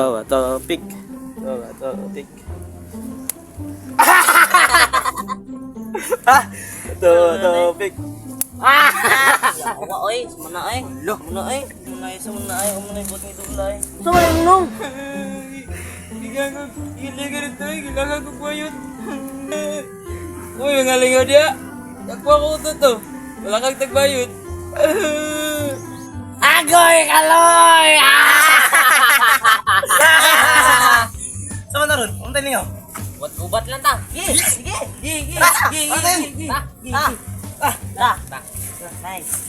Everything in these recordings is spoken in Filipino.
Topic. Topic. Topic. Awa oy, semana ay. Loh, semana ay. Semana ay, buat ngidulay. Sama yang nung. Gilangan ko bayot. Uy, ngalingaw dia. Takwa ko to. Wala kang tagbayot. Agoy kaloy. Sama na ron. Untay ninyo. Ubat lang ta. Sige. Nice.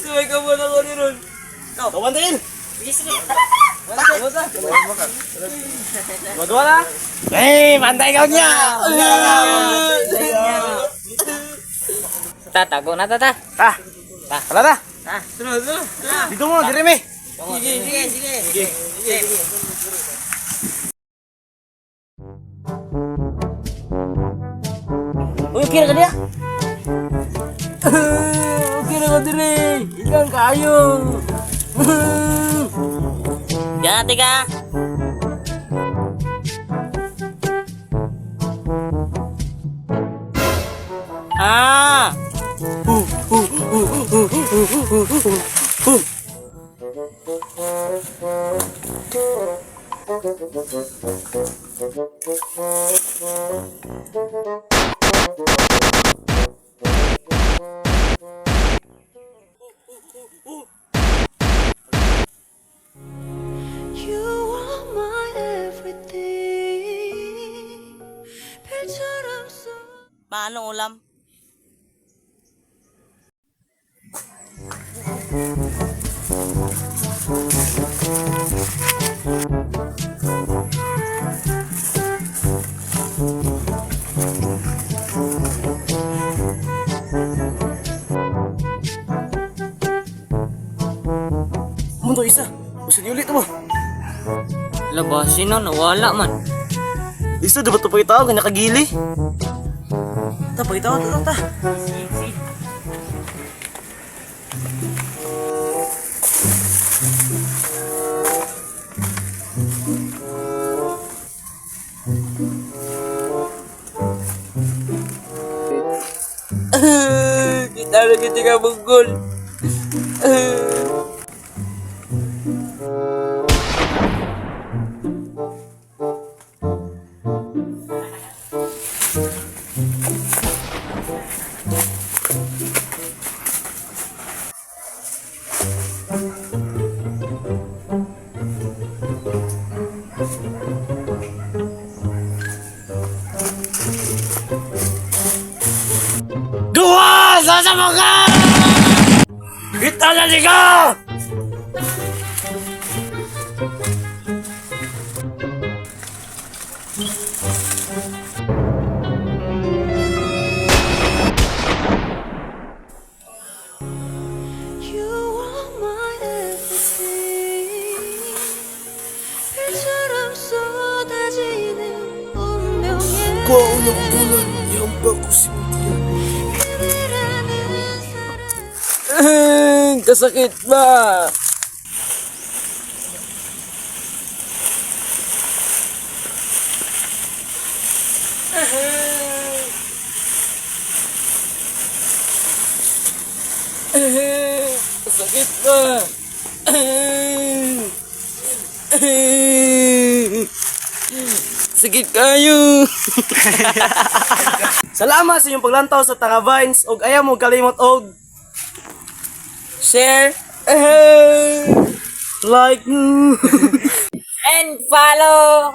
Sabay ka muna ko ni Ron. Kawantayin. Sige. Dua-dua lah. Pantai kau nya. Tago na tata. Ala dah. Terus. Dito mo, dirimi. Sige. Uy, kira ka dia. Kira ka dire. Ikan kayu. Jangan tiga. Ah. You are my everything. 별처럼 쏟. Paano ulam? Munto isa. Usad ulit mo. Labasin na, nawala man. Isa dapat to pagitaw kanya kagili. Ta pagitaw ta. Kita lagi 3 bunggul. Dua, sama ka. Kita na tiga. You are my everything. 별처럼 쏟아지는 운명의 Kaulang-ulang yang bagus dia. 그대라는 사람. Kasakit ba? Kasakit ba? Sakit kayo. Salamat sa inyong paglantaw sa Tanga Vines ug ayaw mo kalimot og Share like and follow.